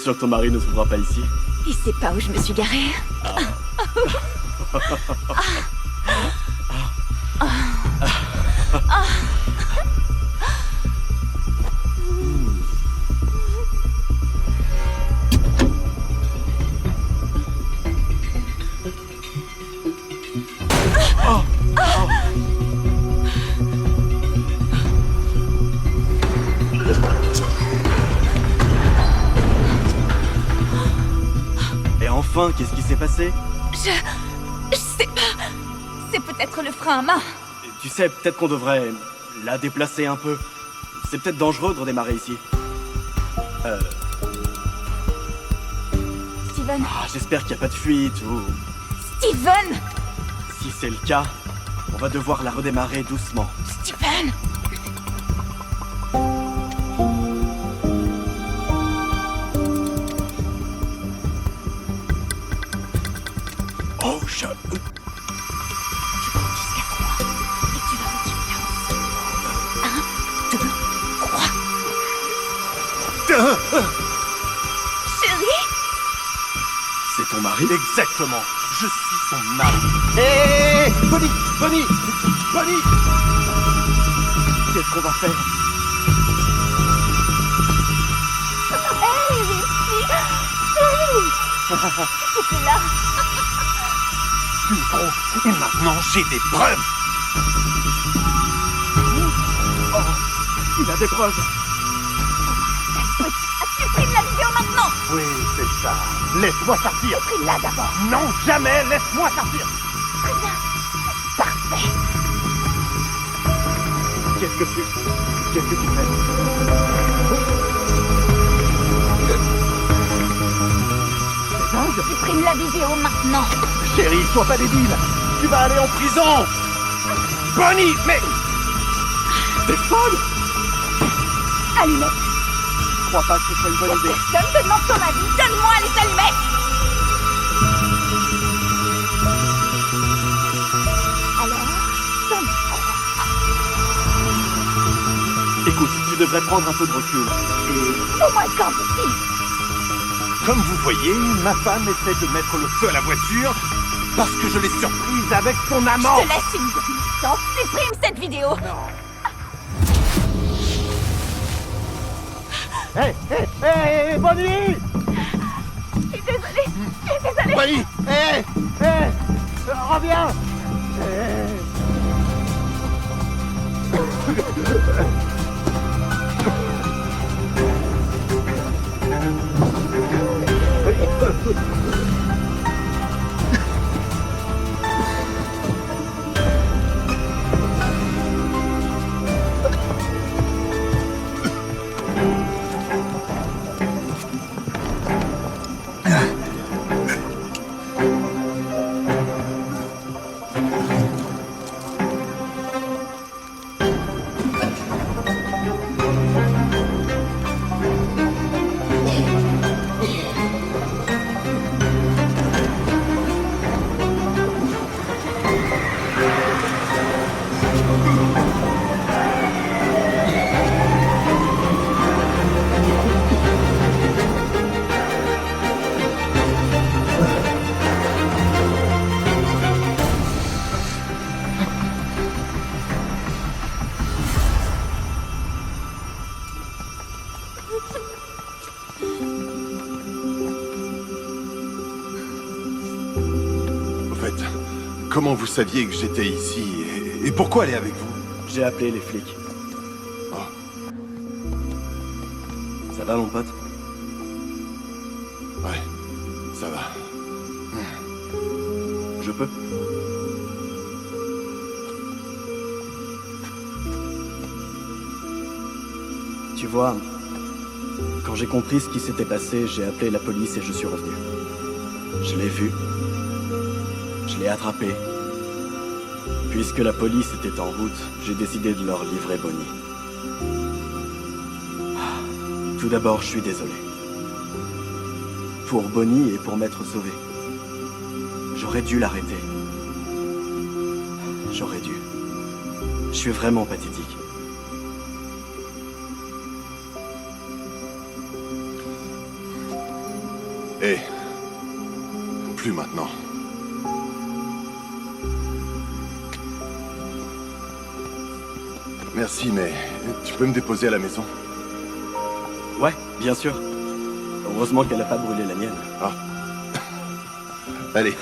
sûr que ton mari ne trouvera pas ici. Il sait pas où je me suis garée. Et enfin, qu'est-ce qui s'est passé? Je sais pas. C'est peut-être le frein à main. Tu sais, peut-être qu'on devrait la déplacer un peu. C'est peut-être dangereux de redémarrer ici. Steven. J'espère qu'il n'y a pas de fuite ou... Steven! Si c'est le cas, on va devoir la redémarrer doucement. Steven! Oh, je... Tu comptes jusqu'à 3 et tu vas retirer la hausse. 1, 2, 3. Chérie? C'est ton mari? Exactement. Je suis son mari. Hé, Bonnie! Bonnie! Bonnie! Qu'est-ce qu'on va faire? Hey, Ricky! Chérie! C'était là. Tu me trompes. Et maintenant, j'ai des preuves. Il a des preuves. Supprime la vidéo maintenant! Oui, c'est ça. Laisse-moi sortir. Supprime-la d'abord. Non, jamais. Laisse-moi sortir. Très bien. Parfait. Qu'est-ce que tu fais? C'est dingue. Supprime la vidéo maintenant. Chérie, sois pas débile. Tu vas aller en prison. Bonnie, mais... T'es folle? Allumette. Je crois pas que ce soit une bonne idée. Personne te demande ton avis. Donne-moi les allumettes. Alors, donne. Écoute, tu devrais prendre un peu de recul. Et... Au moins quand ici. Comme vous voyez, ma femme essaie de mettre le feu à la voiture parce que je l'ai surprise avec son amant. Je te laisse une demi chance. Supprime cette vidéo. Hé, hé, hé, Bonnie! Je suis désolée. Bonnie! Hé, hé, reviens! Comment vous saviez que j'étais ici et pourquoi aller avec vous? J'ai appelé les flics. Oh. Ça va, mon pote? Ouais, ça va. Je peux? Tu vois, quand j'ai compris ce qui s'était passé, j'ai appelé la police et je suis revenu. Je l'ai vu. Je l'ai attrapé. Puisque la police était en route, j'ai décidé de leur livrer Bonnie. Tout d'abord, je suis désolé. Pour Bonnie et pour m'être sauvé. J'aurais dû l'arrêter. J'aurais dû. Je suis vraiment pathétique. Eh, plus maintenant. Merci, mais tu peux me déposer à la maison? Ouais, bien sûr. Heureusement qu'elle a pas brûlé la mienne. Ah. Allez.